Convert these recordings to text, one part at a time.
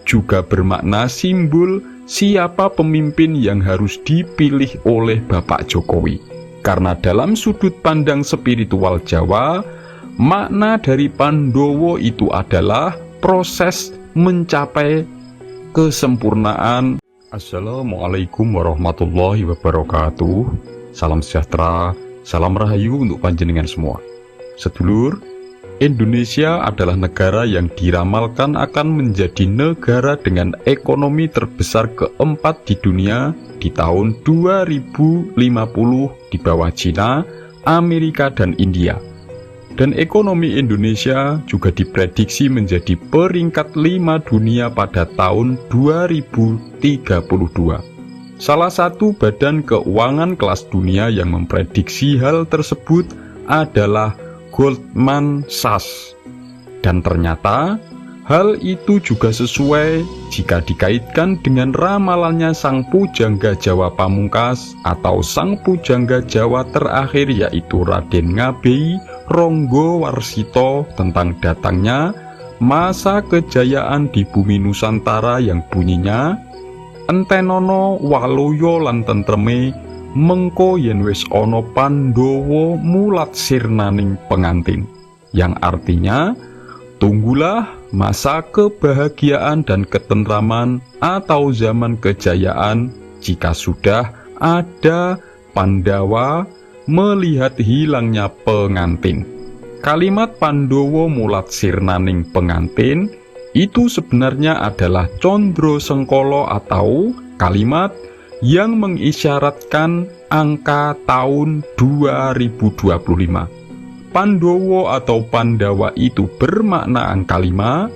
juga bermakna simbol siapa pemimpin yang harus dipilih oleh Bapak Jokowi. Karena dalam sudut pandang spiritual Jawa, makna dari Pandowo itu adalah proses mencapai kesempurnaan. Assalamualaikum warahmatullahi wabarakatuh. Salam sejahtera, salam rahayu untuk panjenengan semua. Sedulur, Indonesia adalah negara yang diramalkan akan menjadi negara dengan ekonomi terbesar keempat di dunia di tahun 2050 di bawah China, Amerika, dan India. Dan ekonomi Indonesia juga diprediksi menjadi peringkat 5 dunia pada tahun 2032. Salah satu badan keuangan kelas dunia yang memprediksi hal tersebut adalah Goldman Sachs. Dan ternyata hal itu juga sesuai jika dikaitkan dengan ramalannya Sang Pujangga Jawa Pamungkas atau Sang Pujangga Jawa terakhir, yaitu Raden Ngabei Ronggowarsito, tentang datangnya masa kejayaan di bumi Nusantara yang bunyinya entenono waluyo lan tentreme mengko yen wis ana Pandowo mulat sirnaning pengantin, yang artinya tunggulah masa kebahagiaan dan ketentraman atau zaman kejayaan jika sudah ada Pandawa melihat hilangnya pengantin. Kalimat Pandowo mulat sirnaning pengantin itu sebenarnya adalah Condro Sengkolo atau kalimat yang mengisyaratkan angka tahun 2025. Pandowo atau Pandawa itu bermakna angka 5,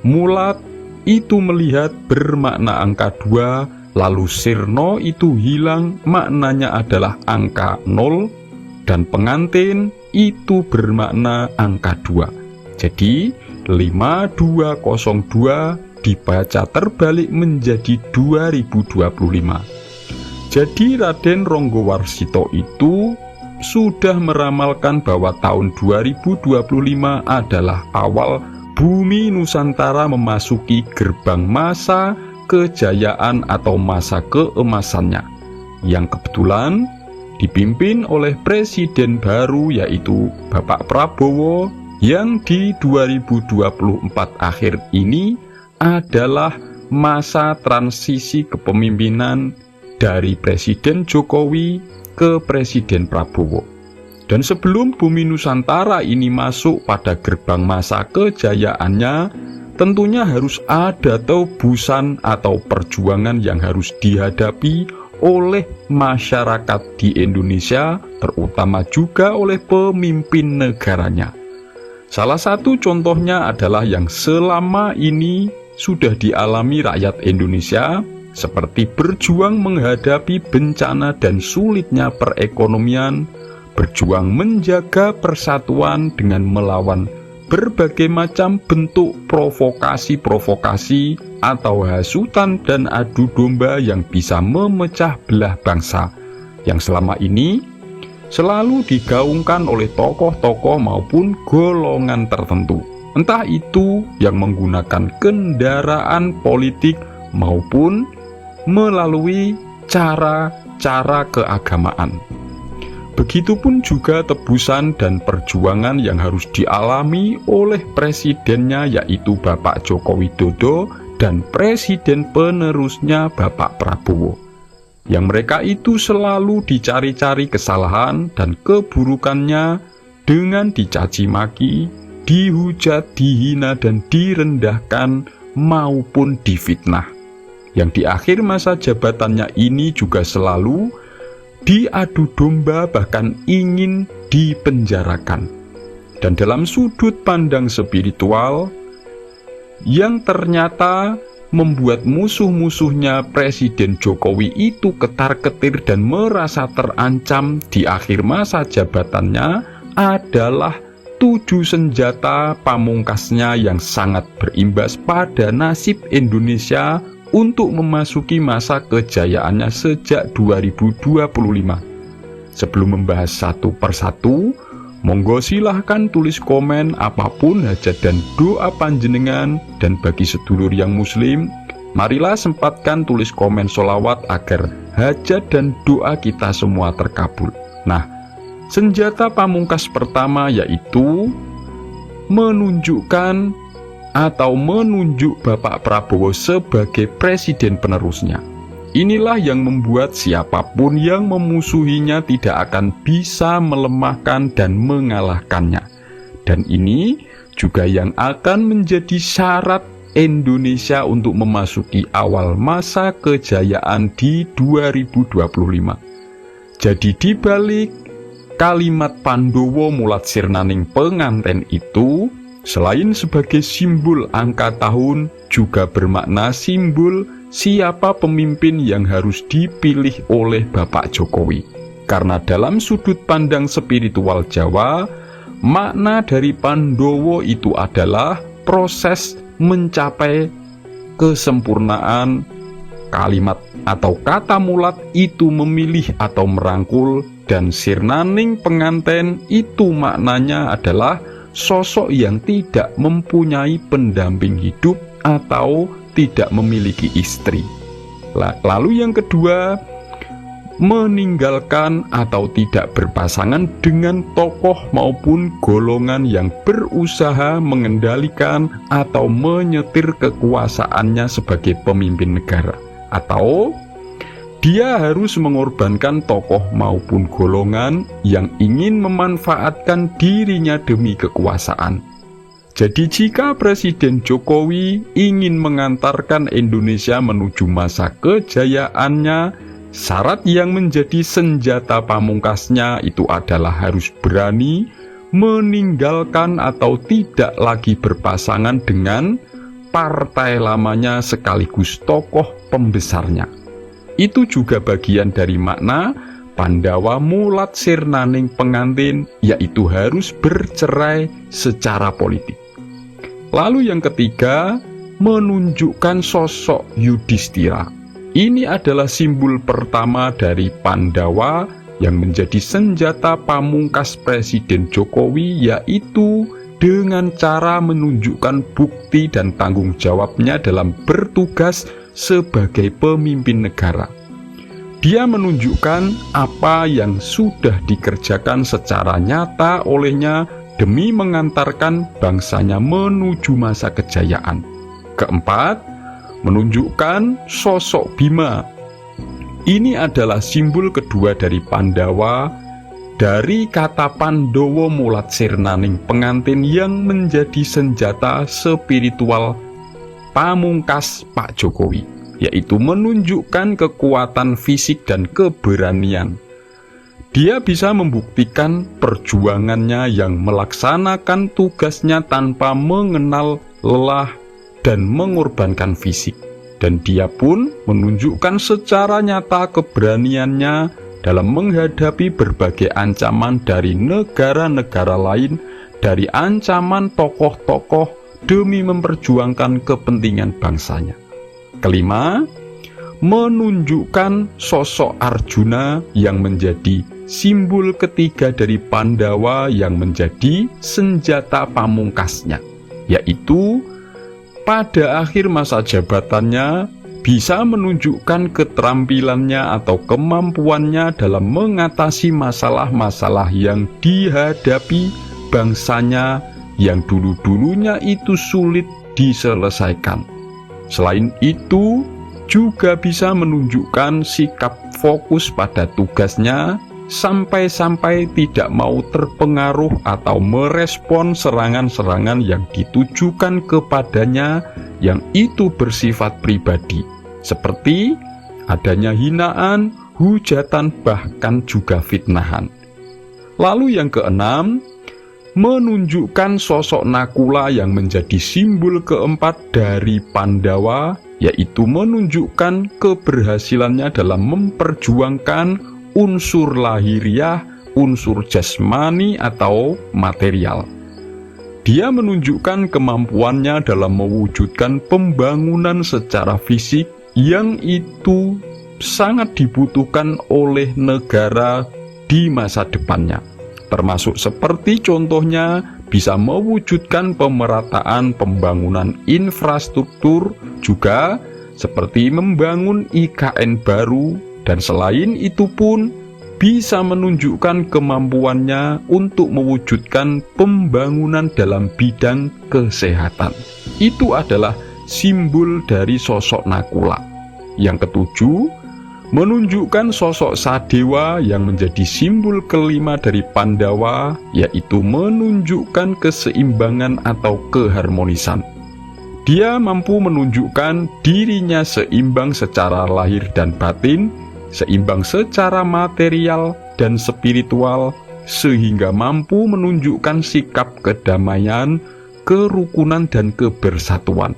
mulat itu melihat bermakna angka 2, lalu sirno itu hilang maknanya adalah angka 0, dan pengantin itu bermakna angka 2. Jadi 5202 dibaca terbalik menjadi 2025. Jadi Raden Ronggowarsito itu sudah meramalkan bahwa tahun 2025 adalah awal bumi Nusantara memasuki gerbang masa kejayaan atau masa keemasannya, yang kebetulan dipimpin oleh presiden baru, yaitu Bapak Prabowo, yang di 2024 akhir ini adalah masa transisi kepemimpinan dari Presiden Jokowi ke Presiden Prabowo. Dan sebelum bumi Nusantara ini masuk pada gerbang masa kejayaannya, tentunya harus ada tebusan atau perjuangan yang harus dihadapi oleh masyarakat di Indonesia, terutama juga oleh pemimpin negaranya. Salah satu contohnya adalah yang selama ini sudah dialami rakyat Indonesia, seperti berjuang menghadapi bencana dan sulitnya perekonomian, berjuang menjaga persatuan dengan melawan berbagai macam bentuk provokasi-provokasi atau hasutan dan adu domba yang bisa memecah belah bangsa, yang selama ini selalu digaungkan oleh tokoh-tokoh maupun golongan tertentu, entah itu yang menggunakan kendaraan politik maupun melalui cara-cara keagamaan. Begitupun juga tebusan dan perjuangan yang harus dialami oleh presidennya, yaitu Bapak Joko Widodo, dan presiden penerusnya Bapak Prabowo, yang mereka itu selalu dicari-cari kesalahan dan keburukannya dengan dicaci maki, dihujat, dihina, dan direndahkan maupun difitnah, yang di akhir masa jabatannya ini juga selalu diadu domba, bahkan ingin dipenjarakan. Dan dalam sudut pandang spiritual yang ternyata membuat musuh-musuhnya Presiden Jokowi itu ketar-ketir dan merasa terancam di akhir masa jabatannya adalah 7 senjata pamungkasnya yang sangat berimbas pada nasib Indonesia untuk memasuki masa kejayaannya sejak 2025. Sebelum membahas satu persatu, Monggo silahkan tulis komen apapun hajat dan doa panjenengan. Dan bagi sedulur yang muslim, marilah sempatkan tulis komen sholawat agar hajat dan doa kita semua terkabul. Nah, senjata pamungkas pertama yaitu menunjuk Bapak Prabowo sebagai presiden penerusnya. Inilah yang membuat siapapun yang memusuhinya tidak akan bisa melemahkan dan mengalahkannya. Dan ini juga yang akan menjadi syarat Indonesia untuk memasuki awal masa kejayaan di 2025. Jadi dibalik kalimat Pandowo mulat sirnaning penganten itu, selain sebagai simbol angka tahun, juga bermakna simbol siapa pemimpin yang harus dipilih oleh Bapak Jokowi. Karena dalam sudut pandang spiritual Jawa, makna dari Pandowo itu adalah proses mencapai kesempurnaan. Kalimat atau kata mulat itu memilih atau merangkul, dan sirnaning penganten itu maknanya adalah sosok yang tidak mempunyai pendamping hidup atau tidak memiliki istri. Lalu yang kedua, meninggalkan atau tidak berpasangan dengan tokoh maupun golongan yang berusaha mengendalikan atau menyetir kekuasaannya sebagai pemimpin negara, atau dia harus mengorbankan tokoh maupun golongan yang ingin memanfaatkan dirinya demi kekuasaan. Jadi jika Presiden Jokowi ingin mengantarkan Indonesia menuju masa kejayaannya, syarat yang menjadi senjata pamungkasnya itu adalah harus berani meninggalkan atau tidak lagi berpasangan dengan partai lamanya sekaligus tokoh pembesarnya. Itu juga bagian dari makna Pandawa mulat sirnaning pengantin, yaitu harus bercerai secara politik. Lalu yang ketiga, menunjukkan sosok Yudhistira. Ini adalah simbol pertama dari Pandawa yang menjadi senjata pamungkas Presiden Jokowi, yaitu dengan cara menunjukkan bukti dan tanggung jawabnya dalam bertugas sebagai pemimpin negara. Dia menunjukkan apa yang sudah dikerjakan secara nyata olehnya demi mengantarkan bangsanya menuju masa kejayaan. Keempat, menunjukkan sosok Bima. Ini adalah simbol kedua dari Pandawa, dari kata Pandowo mulat sirnaning pengantin yang menjadi senjata spiritual pamungkas Pak Jokowi, yaitu menunjukkan kekuatan fisik dan keberanian. Dia bisa membuktikan perjuangannya yang melaksanakan tugasnya tanpa mengenal lelah dan mengorbankan fisik. Dan dia pun menunjukkan secara nyata keberaniannya dalam menghadapi berbagai ancaman dari negara-negara lain, dari ancaman tokoh-tokoh demi memperjuangkan kepentingan bangsanya. Kelima, menunjukkan sosok Arjuna yang menjadi simbol ketiga dari Pandawa yang menjadi senjata pamungkasnya, yaitu pada akhir masa jabatannya bisa menunjukkan keterampilannya atau kemampuannya dalam mengatasi masalah-masalah yang dihadapi bangsanya yang dulu-dulunya itu sulit diselesaikan. Selain itu, juga bisa menunjukkan sikap fokus pada tugasnya sampai-sampai tidak mau terpengaruh atau merespon serangan-serangan yang ditujukan kepadanya yang itu bersifat pribadi, seperti adanya hinaan, hujatan, bahkan juga fitnahan. Lalu yang keenam, menunjukkan sosok Nakula yang menjadi simbol keempat dari Pandawa, yaitu menunjukkan keberhasilannya dalam memperjuangkan unsur lahiriah, unsur jasmani atau material. Dia menunjukkan kemampuannya dalam mewujudkan pembangunan secara fisik yang itu sangat dibutuhkan oleh negara di masa depannya. termasuk seperti contohnya bisa mewujudkan pemerataan pembangunan infrastruktur, juga seperti membangun IKN baru, dan selain itu pun bisa menunjukkan kemampuannya untuk mewujudkan pembangunan dalam bidang kesehatan. Itu adalah simbol dari sosok Nakula. Yang ketujuh, menunjukkan sosok Sadewa yang menjadi simbol kelima dari Pandawa, yaitu menunjukkan keseimbangan atau keharmonisan. Dia mampu menunjukkan dirinya seimbang secara lahir dan batin, seimbang secara material dan spiritual, sehingga mampu menunjukkan sikap kedamaian, kerukunan, dan kebersatuan.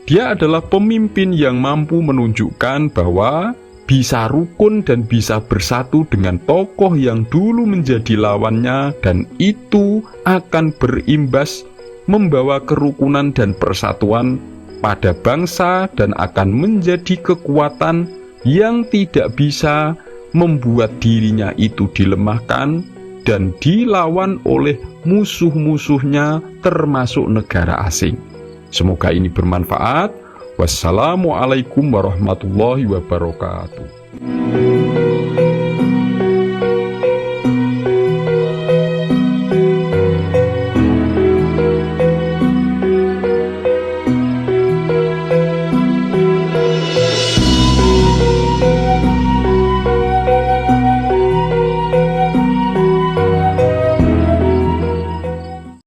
Dia adalah pemimpin yang mampu menunjukkan bahwa bisa rukun dan bisa bersatu dengan tokoh yang dulu menjadi lawannya, dan itu akan berimbas membawa kerukunan dan persatuan pada bangsa dan akan menjadi kekuatan yang tidak bisa membuat dirinya itu dilemahkan dan dilawan oleh musuh-musuhnya termasuk negara asing. Semoga ini bermanfaat. Wassalamualaikum warahmatullahi wabarakatuh.